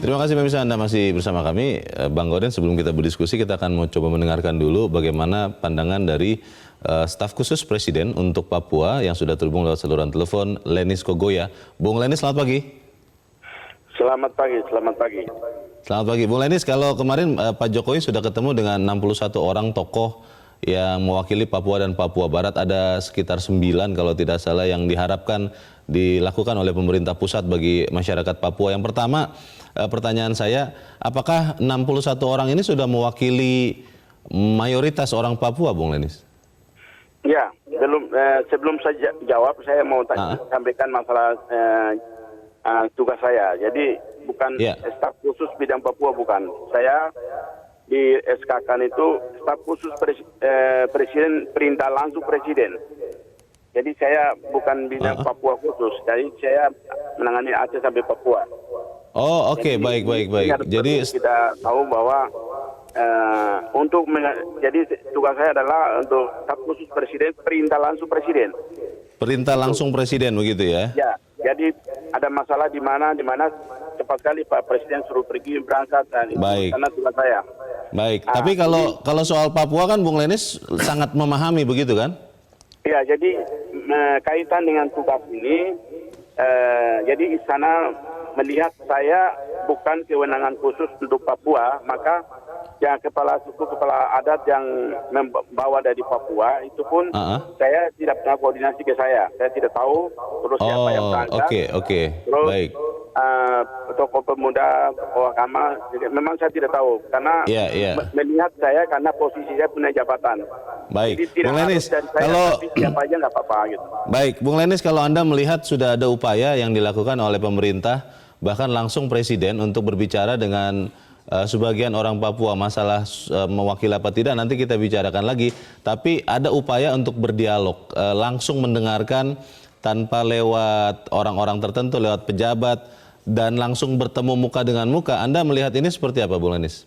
Terima kasih pemirsa, Anda masih bersama kami. Bang Gauden, sebelum kita berdiskusi, kita akan mau coba mendengarkan dulu bagaimana pandangan dari staf khusus Presiden untuk Papua yang sudah terhubung lewat saluran telepon, Lenis Kogoya. Bung Lenis, selamat pagi. Selamat pagi, selamat pagi. Selamat pagi. Bung Lenis, kalau kemarin Pak Jokowi sudah ketemu dengan 61 orang tokoh yang mewakili Papua dan Papua Barat, ada sekitar 9 kalau tidak salah yang diharapkan dilakukan oleh pemerintah pusat bagi masyarakat Papua. Yang pertama, pertanyaan saya, apakah 61 orang ini sudah mewakili mayoritas orang Papua, Bung Lenis? Ya, sebelum saya jawab, saya mau sampaikan masalah tugas saya. Jadi bukan staf khusus bidang Papua, bukan. Saya di SK-kan itu staf khusus presiden, perintah langsung presiden. Jadi saya bukan bidang Papua khusus. Jadi saya menangani Aceh sampai Papua. Oh, oke, baik. Jadi kita tahu bahwa jadi tugas saya adalah untuk staf khusus presiden, perintah langsung presiden. Perintah langsung presiden begitu ya? Ya, jadi ada masalah di mana cepat sekali Pak Presiden suruh pergi berangkat dan itu karena tugas saya. Baik, tapi kalau soal Papua kan Bung Lenis sangat memahami begitu kan? Ya, jadi kaitan dengan tugas ini, jadi istana melihat saya bukan kewenangan khusus untuk Papua, maka yang kepala suku, kepala adat yang membawa dari Papua itu pun saya tidak pernah koordinasi ke saya tidak tahu terus siapa yang berangkat. Oke. Terus Baik. Tokoh pemuda, tokoh agama, memang saya tidak tahu karena melihat saya karena posisi saya punya jabatan. Baik, jadi, Bung Lenis, kalau siapa aja nggak apa-apa gitu. Baik, Bung Lenis, kalau Anda melihat sudah ada upaya yang dilakukan oleh pemerintah, bahkan langsung Presiden untuk berbicara dengan sebagian orang Papua, masalah mewakili apa tidak nanti kita bicarakan lagi. Tapi ada upaya untuk berdialog, langsung mendengarkan tanpa lewat orang-orang tertentu, lewat pejabat, dan langsung bertemu muka dengan muka. Anda melihat ini seperti apa, Bung Lenis?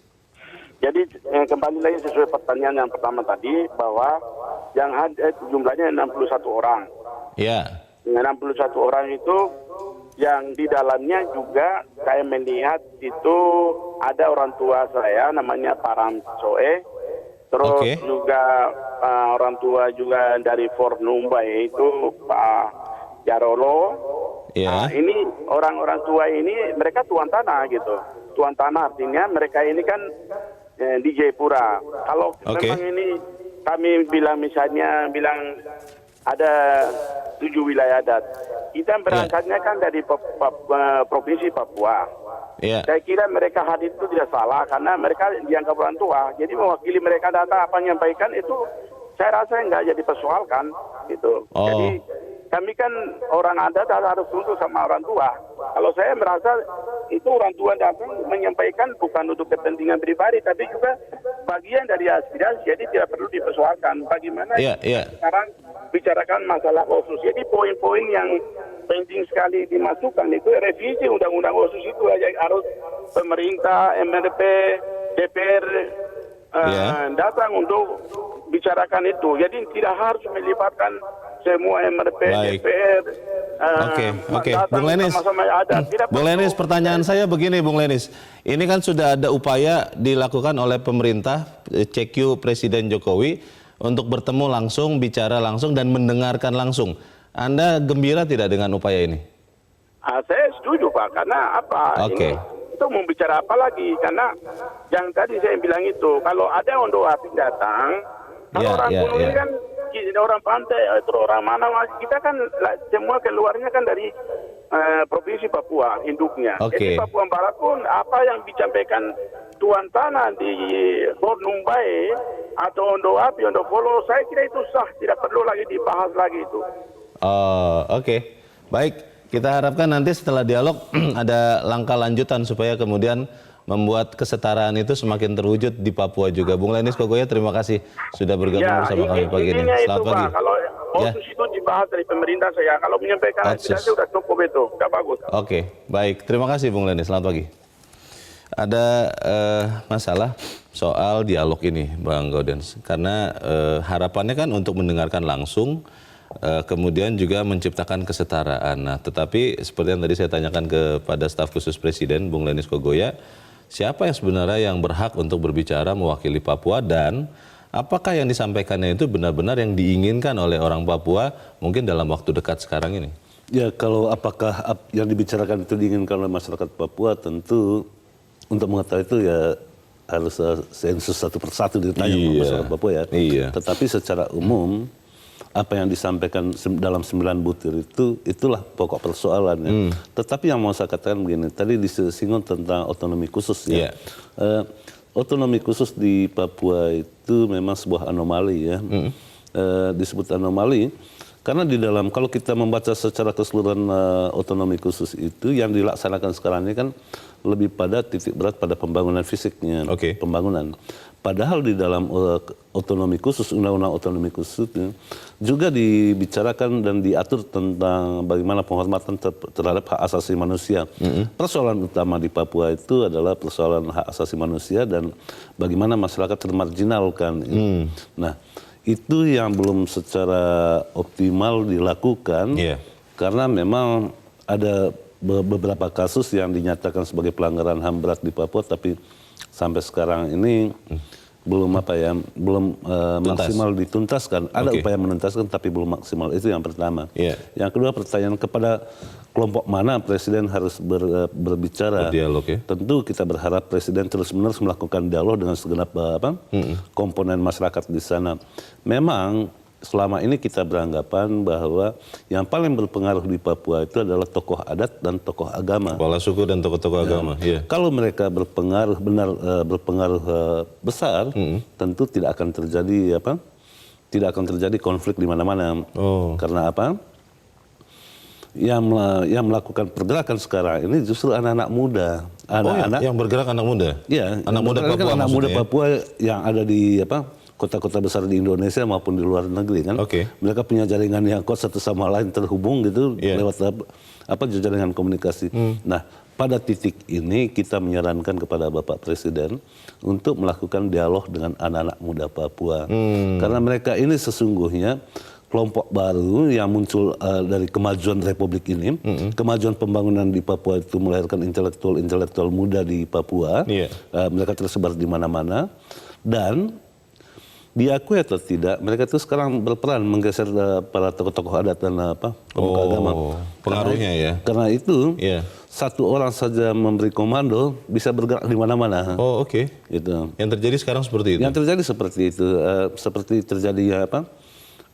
Jadi kembali lagi sesuai pertanyaan yang pertama tadi, bahwa yang ada jumlahnya 61 orang. Ya. 61 orang itu yang di dalamnya juga saya melihat itu ada orang tua saya namanya Param Soe, terus juga orang tua juga dari Fort Numbai itu Pak Jarolo. Ini orang-orang tua ini mereka tuan tanah gitu. Tuan tanah artinya mereka ini kan di Jayapura. Kalau memang ini kami bilang ada 7 wilayah adat. Kita berangkatnya kan dari provinsi Papua. Saya kira mereka hadir itu tidak salah karena mereka dianggap orang tua. Jadi mewakili mereka datang apa menyampaikan itu saya rasa nggak jadi persoalkan gitu. Jadi kami kan orang adat harus tunduk sama orang tua. Kalau saya merasa itu orang tua datang menyampaikan bukan untuk kepentingan pribadi, tapi juga bagian dari aspirasi. Jadi tidak perlu dipersoalkan. Bagaimana sekarang bicarakan masalah OSUS. Jadi poin-poin yang penting sekali dimasukkan itu revisi undang-undang OSUS itu aja harus pemerintah, MRP, DPR datang untuk bicarakan itu. Jadi tidak harus melibatkan semua MRP, DPR. Bung Lenis. Bung Lenis, pertanyaan saya begini, Bung Lenis. Ini kan sudah ada upaya dilakukan oleh pemerintah, CQ Presiden Jokowi untuk bertemu langsung, bicara langsung dan mendengarkan langsung. Anda gembira tidak dengan upaya ini? Saya setuju Pak, karena apa? Ini itu mau bicara apa lagi? Karena yang tadi saya bilang itu, kalau ada Ondo Apik datang, kalau orang gunung ini kan orang pantai atau orang mana, kita kan semua keluarnya kan dari provinsi Papua induknya. Jadi Papua Barat pun apa yang disampaikan tuan tanah di Fort Numbai atau Ondo Api, Ondo Polo, saya kira itu sah, tidak perlu lagi dibahas lagi itu. Baik, kita harapkan nanti setelah dialog ada langkah lanjutan supaya kemudian membuat kesetaraan itu semakin terwujud di Papua juga. Bung Lenis Kogoya, terima kasih sudah bergabung bersama kami pagi ini. Selamat pagi. Kalau OSUS itu dibahas dari pemerintah saya, kalau menyampaikan aspirasi sudah cukup itu, sudah bagus. Baik. Terima kasih Bung Lenis. Selamat pagi. Ada masalah soal dialog ini, Bang Gauden, karena harapannya kan untuk mendengarkan langsung kemudian juga menciptakan kesetaraan. Nah, tetapi seperti yang tadi saya tanyakan kepada staf khusus Presiden, Bung Lenis Kogoya, siapa yang sebenarnya yang berhak untuk berbicara mewakili Papua dan apakah yang disampaikannya itu benar-benar yang diinginkan oleh orang Papua mungkin dalam waktu dekat sekarang ini? Ya, kalau apakah yang dibicarakan itu diinginkan oleh masyarakat Papua, tentu untuk mengetahui itu ya harus sensus satu persatu ditanya masyarakat Papua ya. Tetapi secara umum apa yang disampaikan dalam 9 butir itulah pokok persoalannya. Tetapi yang mau saya katakan begini, tadi disinggung tentang otonomi khusus ya. Otonomi khusus di Papua itu memang sebuah anomali ya. Disebut anomali karena di dalam, kalau kita membaca secara keseluruhan otonomi khusus itu yang dilaksanakan sekarang ini kan lebih pada titik berat pada pembangunan fisiknya, pembangunan. Padahal di dalam otonomi khusus, undang-undang otonomi khusus itu juga dibicarakan dan diatur tentang bagaimana penghormatan terhadap hak asasi manusia. Persoalan utama di Papua itu adalah persoalan hak asasi manusia dan bagaimana masyarakat termarginalkan. Nah, itu yang belum secara optimal dilakukan karena memang ada beberapa kasus yang dinyatakan sebagai pelanggaran HAM berat di Papua, tapi sampai sekarang ini belum maksimal dituntaskan. Ada upaya menuntaskan tapi belum maksimal. Itu yang pertama. Yang kedua, pertanyaan kepada kelompok mana Presiden harus berbicara. Berdialog, ya. Tentu kita berharap Presiden terus-menerus melakukan dialog dengan segenap komponen masyarakat di sana. Memang selama ini kita beranggapan bahwa yang paling berpengaruh di Papua itu adalah tokoh adat dan tokoh agama. Kepala suku dan tokoh-tokoh agama. Kalau mereka berpengaruh besar, tentu tidak akan terjadi tidak akan terjadi konflik di mana-mana. Karena apa? Yang melakukan pergerakan sekarang ini justru anak-anak muda. Anak-anak yang bergerak anak muda. Iya, anak muda Papua. Anak muda Papua yang ada di kota-kota besar di Indonesia maupun di luar negeri kan. Mereka punya jaringan yang kuat, satu sama lain terhubung gitu lewat jaringan komunikasi. Nah, pada titik ini kita menyarankan kepada Bapak Presiden untuk melakukan dialog dengan anak-anak muda Papua. Karena mereka ini sesungguhnya kelompok baru yang muncul dari kemajuan Republik ini. Kemajuan pembangunan di Papua itu melahirkan intelektual muda di Papua. Mereka tersebar di mana-mana. Dan diakui atau tidak, mereka itu sekarang berperan menggeser para tokoh-tokoh adat dan pemuka agama. Pengaruhnya Karena itu, satu orang saja memberi komando bisa bergerak di mana-mana. Gitu. Yang terjadi sekarang seperti itu? Yang terjadi seperti itu. Seperti terjadi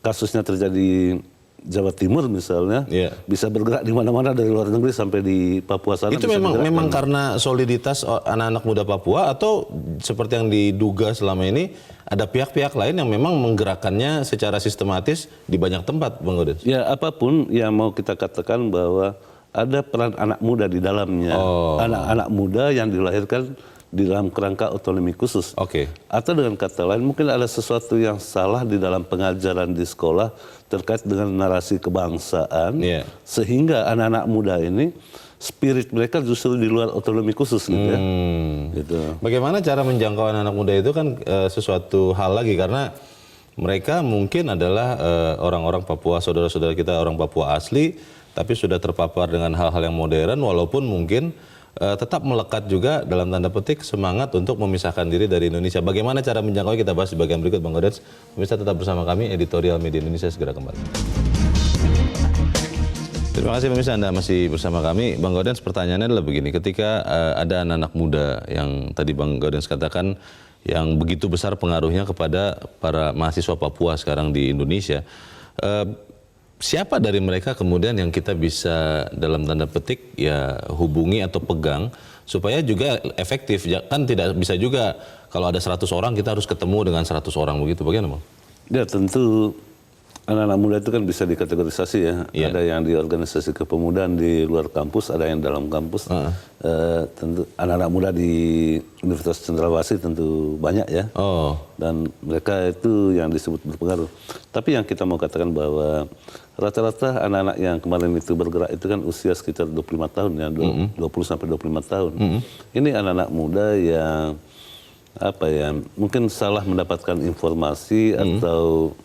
kasusnya terjadi Jawa Timur misalnya, bisa bergerak di mana-mana dari luar negeri sampai di Papua sana. Itu memang karena soliditas anak-anak muda Papua atau seperti yang diduga selama ini ada pihak-pihak lain yang memang menggerakkannya secara sistematis di banyak tempat, Bang Godes? Ya, apapun yang mau kita katakan bahwa ada peran anak muda di dalamnya. Anak-anak muda yang dilahirkan di dalam kerangka otonomi khusus. Atau dengan kata lain, mungkin ada sesuatu yang salah di dalam pengajaran di sekolah terkait dengan narasi kebangsaan, sehingga anak-anak muda ini spirit mereka justru di luar otonomi khusus gitu ya. Gitu. Bagaimana cara menjangkau anak-anak muda itu kan sesuatu hal lagi, karena mereka mungkin adalah orang-orang Papua, saudara-saudara kita orang Papua asli, tapi sudah terpapar dengan hal-hal yang modern, walaupun mungkin tetap melekat juga dalam tanda petik semangat untuk memisahkan diri dari Indonesia. Bagaimana cara menjangkau, kita bahas di bagian berikut, Bang Godes. Pemirsa tetap bersama kami, Editorial Media Indonesia segera kembali. Terima kasih pemirsa, Anda masih bersama kami. Bang Gaudens, pertanyaannya adalah begini, ketika ada anak-anak muda yang tadi Bang Gaudens katakan yang begitu besar pengaruhnya kepada para mahasiswa Papua sekarang di Indonesia, siapa dari mereka kemudian yang kita bisa dalam tanda petik ya hubungi atau pegang supaya juga efektif? Kan tidak bisa juga kalau ada 100 orang kita harus ketemu dengan 100 orang begitu, bagaimana Bang? Ya tentu anak-anak muda itu kan bisa dikategorisasi ya. Ada yang di organisasi kepemudaan di luar kampus, ada yang dalam kampus. Tentu anak-anak muda di Universitas Cendrawasih tentu banyak ya. Dan mereka itu yang disebut berpengaruh. Tapi yang kita mau katakan bahwa rata-rata anak-anak yang kemarin itu bergerak itu kan usia sekitar 25 tahun ya, 20 sampai 25 tahun. Ini anak-anak muda yang mungkin salah mendapatkan informasi atau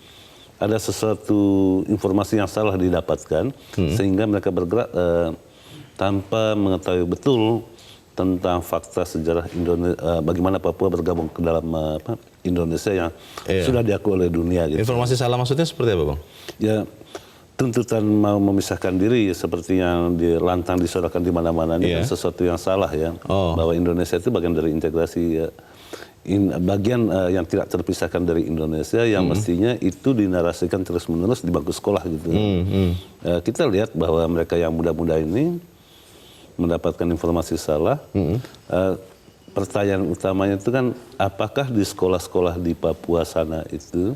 ada sesuatu informasi yang salah didapatkan sehingga mereka bergerak tanpa mengetahui betul tentang fakta sejarah Indonesia, bagaimana Papua bergabung ke dalam Indonesia yang sudah diakui oleh dunia. Gitu. Informasi salah maksudnya seperti apa, Bang? Ya, tuntutan mau memisahkan diri seperti yang lantang disuarakan di mana-mana ini kan sesuatu yang salah ya, bahwa Indonesia itu bagian dari integrasi ya. Bagian yang tidak terpisahkan dari Indonesia yang mestinya itu dinarasikan terus-menerus di bangku sekolah gitu. Kita lihat bahwa mereka yang muda-muda ini mendapatkan informasi salah. Pertanyaan utamanya itu kan apakah di sekolah-sekolah di Papua sana itu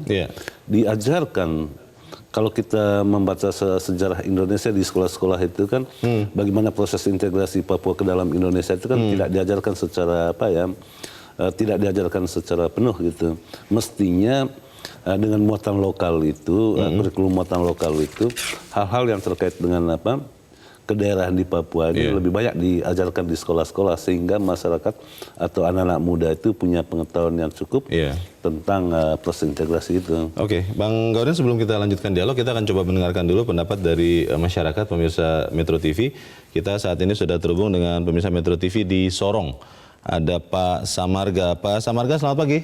diajarkan, kalau kita membaca sejarah Indonesia di sekolah-sekolah itu kan bagaimana proses integrasi Papua ke dalam Indonesia itu kan tidak diajarkan secara tidak diajarkan secara penuh gitu. Mestinya dengan muatan lokal itu, kurikulum muatan lokal itu, hal-hal yang terkait dengan kedaerahan di Papua ini lebih banyak diajarkan di sekolah-sekolah sehingga masyarakat atau anak-anak muda itu punya pengetahuan yang cukup tentang proses integrasi itu. Oke, Bang Gaudin, sebelum kita lanjutkan dialog, kita akan coba mendengarkan dulu pendapat dari masyarakat pemirsa Metro TV. Kita saat ini sudah terhubung dengan pemirsa Metro TV di Sorong. Ada Pak Samarga. Pak Samarga, selamat pagi.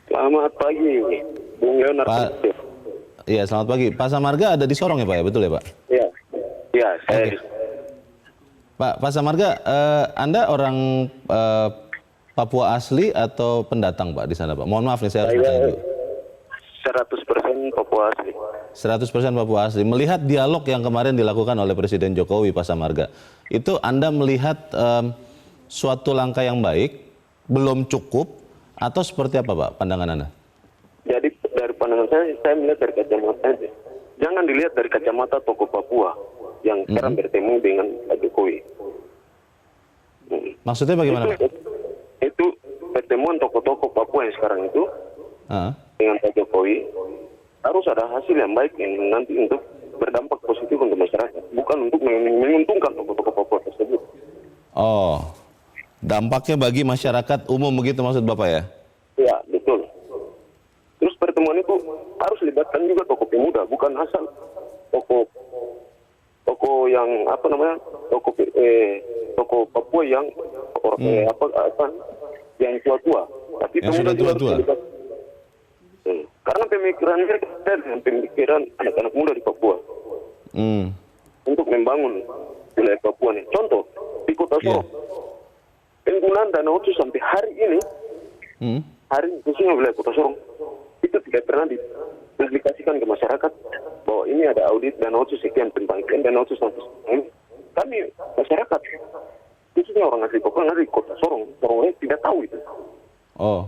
Selamat pagi, Bung Leonard. Iya, selamat pagi. Pak Samarga ada di Sorong ya, Pak? Ya, betul ya, Pak? Iya. Ya, saya Pak Samarga, Anda orang Papua asli atau pendatang, Pak, di sana, Pak? Mohon maaf nih, saya harus bertanya dulu. 100% Papua asli. 100% Papua asli. Melihat dialog yang kemarin dilakukan oleh Presiden Jokowi, Pak Samarga, itu Anda melihat suatu langkah yang baik, belum cukup, atau seperti apa, Pak, pandangan Anda? Jadi dari pandangan saya melihat dari kacamata aja. Jangan dilihat dari kacamata tokoh Papua yang sekarang bertemu dengan Pak Jokowi. Maksudnya bagaimana, Pak? Itu pertemuan tokoh-tokoh Papua yang sekarang itu dengan Pak Jokowi harus ada hasil yang baik yang nanti untuk berdampak positif untuk masyarakat, bukan untuk menguntungkan tokoh-tokoh Papua tersebut. Oh, dampaknya bagi masyarakat umum begitu maksud Bapak ya? Ya, betul. Terus pertemuan itu harus libatkan juga tokoh pemuda, bukan asal tokoh yang tokoh Papua yang yang tua-tua, tapi yang sudah tua-tua. Karena pemikiran mereka dengan pemikiran anak-anak muda di Papua untuk membangun wilayah Papua nih. Contoh di Kota Sorong, penggunaan dana otsus sampai hari ini, khususnya wilayah Kota Sorong itu tidak pernah dipublikasikan ke masyarakat bahwa ini ada audit dana otsus sekian tentang dana otsus sampai ini. Kami masyarakat, khususnya orang asli Papua dari Kota Sorong tidak tahu itu. Oh.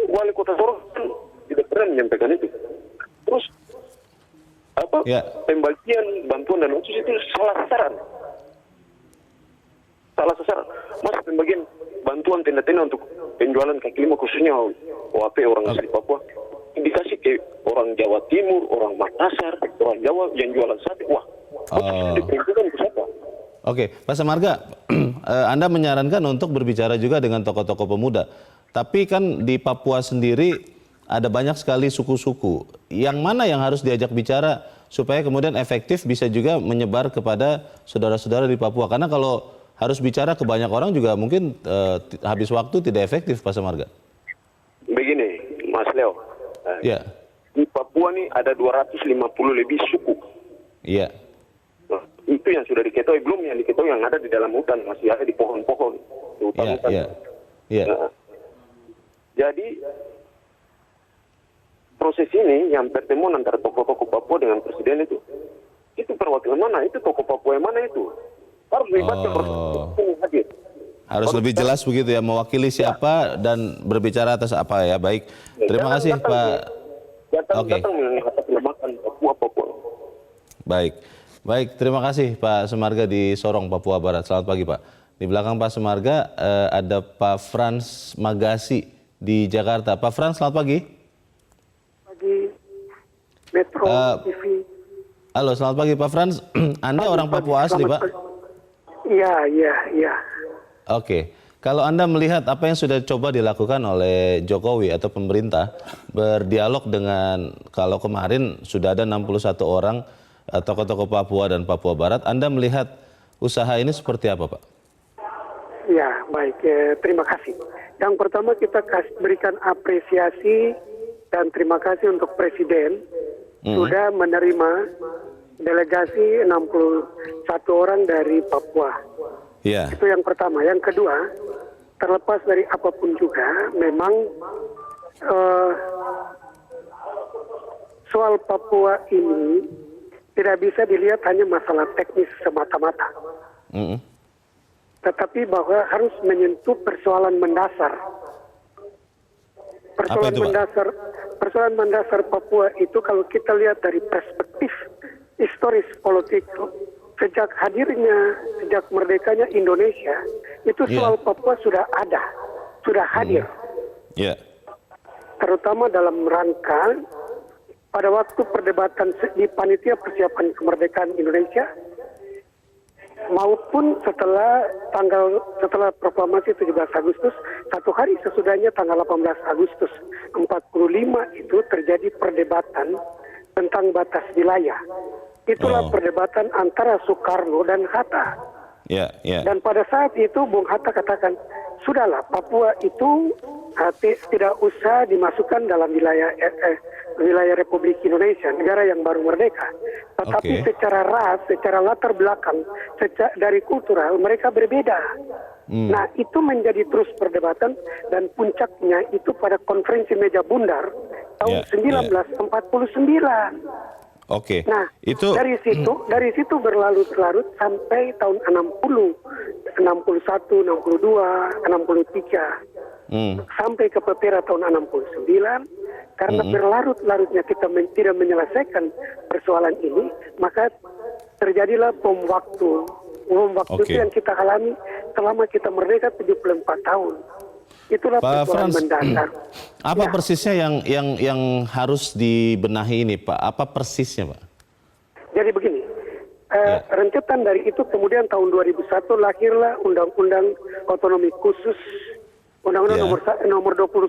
Wali Kota Sorong tidak pernah menyampaikan itu. Terus pembagian bantuan dan otsus itu salah sasaran. Masa pembagian bantuan tenda-tenda untuk penjualan kaki lima khususnya OAP orang asli Papua dikasih ke orang Jawa Timur, orang Makassar, orang Jawa yang jualan sate. Wah, diperuntukkan ke siapa? Oke, Pak Samarga, Anda menyarankan untuk berbicara juga dengan tokoh-tokoh pemuda. Tapi kan di Papua sendiri ada banyak sekali suku-suku. Yang mana yang harus diajak bicara supaya kemudian efektif bisa juga menyebar kepada saudara-saudara di Papua? Karena kalau harus bicara ke banyak orang juga mungkin habis waktu tidak efektif, Pak Samarga. Begini, Mas Leo. Di Papua nih ada 250 lebih suku. Iya. Itu yang sudah diketahui, belum yang diketahui yang ada di dalam hutan, masih ada di pohon-pohon, di hutan-hutan. Jadi proses ini yang pertemuan antara tokoh-tokoh Papua dengan presiden itu perwakilan mana? Itu tokoh Papua yang mana itu? Harus libatkan proses hadir. Harus lebih jelas begitu ya, mewakili siapa dan berbicara atas apa ya. Baik, terima kasih Pak. Datang melemahkan Papua. Baik, terima kasih Pak Samarga di Sorong, Papua Barat. Selamat pagi Pak. Di belakang Pak Samarga ada Pak Frans Magasi di Jakarta. Pak Frans, selamat pagi. Pagi, Metro TV. Halo, selamat pagi Pak Frans. Anda orang Papua asli Pak? Iya. Oke. Kalau Anda melihat apa yang sudah coba dilakukan oleh Jokowi atau pemerintah berdialog dengan, kalau kemarin sudah ada 61 orang tokoh-tokoh Papua dan Papua Barat, Anda melihat usaha ini seperti apa, Pak? Ya, baik. Terima kasih. Yang pertama kita berikan apresiasi dan terima kasih untuk Presiden sudah menerima delegasi 61 orang dari Papua. Ya. Itu yang pertama. Yang kedua, terlepas dari apapun juga, memang soal Papua ini tidak bisa dilihat hanya masalah teknis semata-mata. Tetapi bahwa harus menyentuh persoalan mendasar. Persoalan mendasar Papua itu kalau kita lihat dari perspektif historis politik, sejak merdekanya Indonesia, itu soal Papua sudah ada, sudah hadir. Terutama dalam rangka pada waktu perdebatan di Panitia Persiapan Kemerdekaan Indonesia maupun setelah proklamasi 17 Agustus, satu hari sesudahnya tanggal 18 Agustus 45 itu terjadi perdebatan tentang batas wilayah. Itulah perdebatan antara Soekarno dan Hatta. Dan pada saat itu Bung Hatta katakan, sudahlah Papua itu tidak usah dimasukkan dalam wilayah Republik Indonesia, negara yang baru merdeka. Tetapi secara ras, secara latar belakang, dari kultural mereka berbeda. Nah, itu menjadi terus perdebatan dan puncaknya itu pada konferensi meja bundar tahun 1949. Nah, itu dari situ berlarut-larut sampai tahun 60, 61, 62, 63, sampai ke Pepera tahun 69. Karena berlarut-larutnya kita tidak menyelesaikan persoalan ini, maka terjadilah bom waktu. Bom waktu itu yang kita alami selama kita merdeka 74 tahun. Itulah persoalan mendasar. Apa persisnya yang harus dibenahi ini, Pak? Apa persisnya, Pak? Jadi begini, rentetan dari itu kemudian tahun 2001 lahirlah Undang-Undang Otonomi Khusus, Undang-Undang nomor 21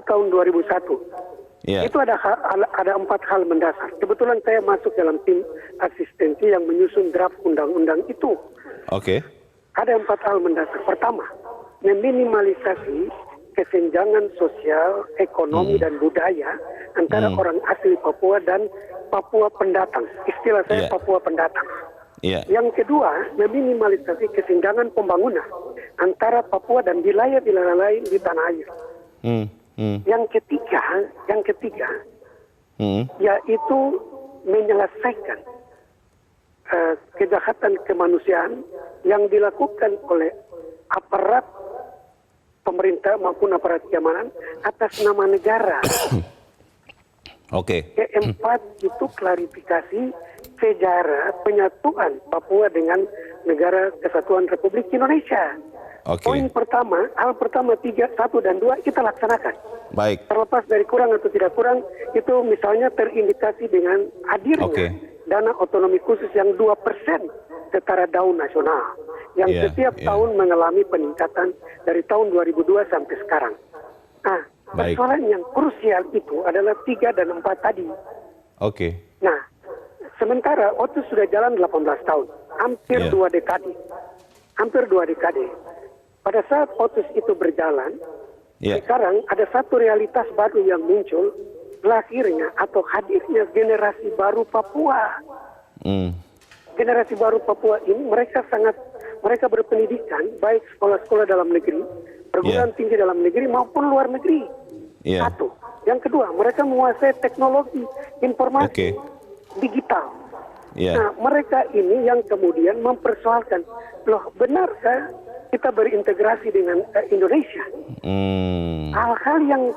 tahun 2001. Itu ada 4 hal mendasar. Kebetulan saya masuk dalam tim asistensi yang menyusun draft undang-undang itu. Ada 4 hal mendasar. Pertama, meminimalisasi kesenjangan sosial, ekonomi dan budaya antara orang asli Papua dan Papua pendatang. Istilah saya Papua pendatang. Yang kedua, meminimalisasi kesenjangan pembangunan antara Papua dan wilayah-wilayah lain di tanah air. Yang ketiga, yaitu menyelesaikan kejahatan kemanusiaan yang dilakukan oleh aparat pemerintah maupun aparat keamanan atas nama negara. Keempat itu klarifikasi sejarah penyatuan Papua dengan Negara Kesatuan Republik Indonesia. Poin pertama, hal pertama 3, 1 dan 2 kita laksanakan. Terlepas dari kurang atau tidak kurang, itu misalnya terindikasi dengan hadirnya dana otonomi khusus yang 2% setara daun nasional, yang setiap tahun mengalami peningkatan dari tahun 2002 sampai sekarang. Nah, persoalan yang krusial itu adalah 3 dan 4 tadi. Nah, sementara OTUS sudah jalan 18 tahun, hampir 2 dekade. Pada saat OTUS itu berjalan, sekarang ada satu realitas baru yang muncul, lahirnya atau hadirnya generasi baru Papua. Generasi baru Papua ini mereka berpendidikan, baik sekolah-sekolah dalam negeri, perguruan tinggi dalam negeri maupun luar negeri. Satu. Yang kedua, mereka menguasai teknologi informasi digital. Nah, mereka ini yang kemudian mempersoalkan, loh benarkah kita berintegrasi dengan Indonesia? Hal-hal yang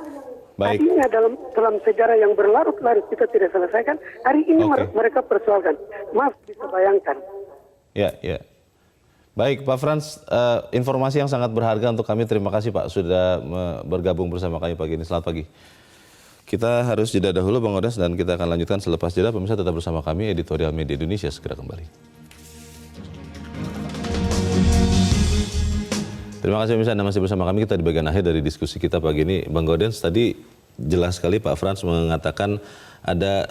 tadinya dalam sejarah yang berlarut-larut kita tidak selesaikan, hari ini mereka persoalkan. Maaf, bisa bayangkan. Baik, Pak Frans, informasi yang sangat berharga untuk kami. Terima kasih, Pak, sudah bergabung bersama kami pagi ini. Selamat pagi. Kita harus jeda dahulu, Bang Odas, dan kita akan lanjutkan selepas jeda. Pemirsa tetap bersama kami, Editorial Media Indonesia segera kembali. Terima kasih pemirsa, Anda masih bersama kami. Kita di bagian akhir dari diskusi kita pagi ini. Bang Gaudens, tadi jelas sekali Pak Frans mengatakan ada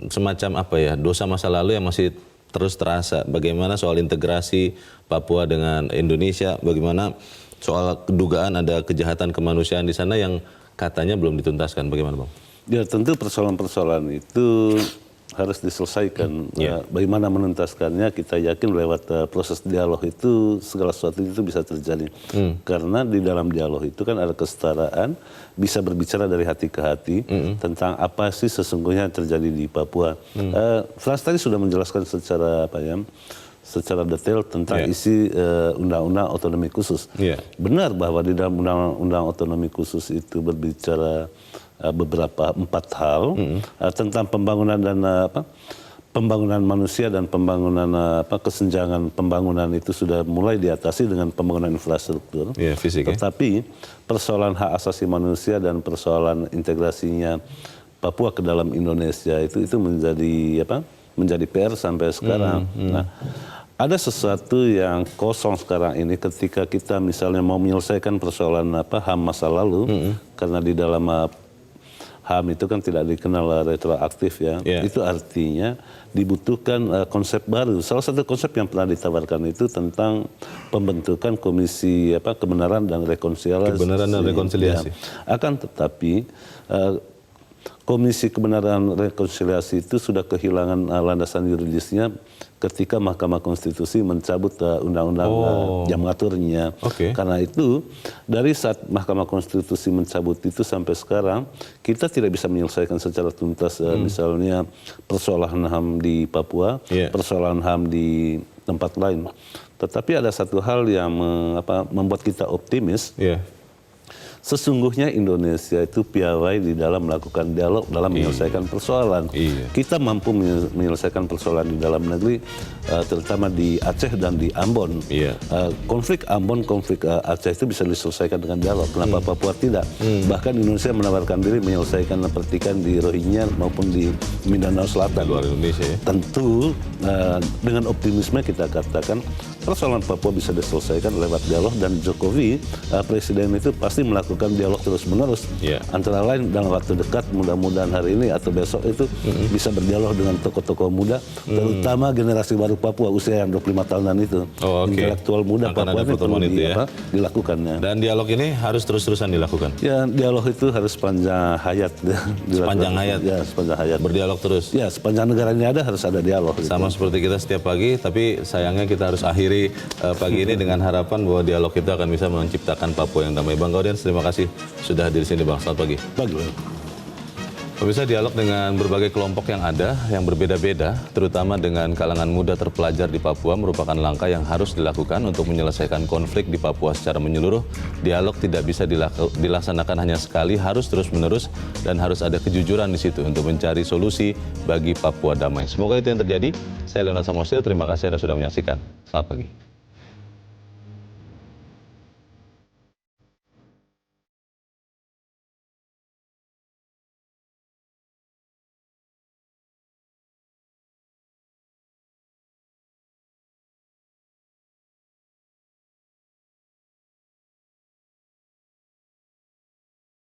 semacam dosa masa lalu yang masih terus terasa. Bagaimana soal integrasi Papua dengan Indonesia, bagaimana soal kedugaan ada kejahatan kemanusiaan di sana yang katanya belum dituntaskan. Bagaimana Bang? Ya tentu persoalan-persoalan itu harus diselesaikan. Bagaimana menuntaskannya, kita yakin lewat proses dialog itu segala sesuatu itu bisa terjadi. Karena di dalam dialog itu kan ada kesetaraan, bisa berbicara dari hati ke hati tentang apa sih sesungguhnya yang terjadi di Papua. Frans tadi sudah menjelaskan secara detail tentang isi undang-undang otonomi khusus. Benar bahwa di dalam undang-undang otonomi khusus itu berbicara beberapa 4 hal tentang pembangunan dan pembangunan manusia dan pembangunan kesenjangan pembangunan itu sudah mulai diatasi dengan pembangunan infrastruktur. Fisik, tetapi persoalan hak asasi manusia dan persoalan integrasinya Papua ke dalam Indonesia itu menjadi PR sampai sekarang. Nah, ada sesuatu yang kosong sekarang ini ketika kita misalnya mau menyelesaikan persoalan HAM masa lalu, karena di dalam HAM itu kan tidak dikenal retroaktif Itu artinya dibutuhkan konsep baru. Salah satu konsep yang pernah ditawarkan itu tentang pembentukan komisi kebenaran dan rekonsiliasi. Kebenaran dan rekonsiliasi. Akan tetapi komisi kebenaran rekonsiliasi itu sudah kehilangan landasan yuridisnya ketika Mahkamah Konstitusi mencabut undang-undang yang mengaturnya. Karena itu dari saat Mahkamah Konstitusi mencabut itu sampai sekarang kita tidak bisa menyelesaikan secara tuntas misalnya persoalan HAM di Papua, persoalan HAM di tempat lain. Tetapi ada satu hal yang membuat kita optimis. Sesungguhnya Indonesia itu piawai di dalam melakukan dialog dalam menyelesaikan persoalan. Kita mampu menyelesaikan persoalan di dalam negeri, terutama di Aceh dan di Ambon. Konflik Ambon, konflik Aceh itu bisa diselesaikan dengan dialog. Kenapa Papua tidak? Bahkan Indonesia menawarkan diri menyelesaikan pertikaian di Rohingya maupun di Mindanao Selatan. Luar Indonesia Tentu dengan optimisme kita katakan persoalan Papua bisa diselesaikan lewat dialog, dan Jokowi presiden itu pasti melakukan dialog terus-menerus. Antara lain dalam waktu dekat, mudah-mudahan hari ini atau besok itu bisa berdialog dengan tokoh-tokoh muda, terutama generasi baru Papua usia yang 25 tahunan itu. Intelektual muda Papua ini perlu dilakukannya. Dan dialog ini harus terus-terusan dilakukan? Ya, dialog itu harus sepanjang hayat. Sepanjang hayat? Ya, sepanjang hayat. Berdialog terus? Ya, sepanjang negara ini ada harus ada dialog. Sama seperti kita setiap pagi, tapi sayangnya kita harus akhiri pagi ini dengan harapan bahwa dialog itu akan bisa menciptakan Papua yang damai. Bang Gaudens, terima kasih sudah hadir di sini Bang. Selamat pagi. Pemirsa, dialog dengan berbagai kelompok yang ada, yang berbeda-beda, terutama dengan kalangan muda terpelajar di Papua merupakan langkah yang harus dilakukan untuk menyelesaikan konflik di Papua secara menyeluruh. Dialog tidak bisa dilaksanakan hanya sekali, harus terus-menerus dan harus ada kejujuran di situ untuk mencari solusi bagi Papua damai. Semoga itu yang terjadi. Saya Leonard Samosir, terima kasih Anda sudah menyaksikan. Selamat pagi.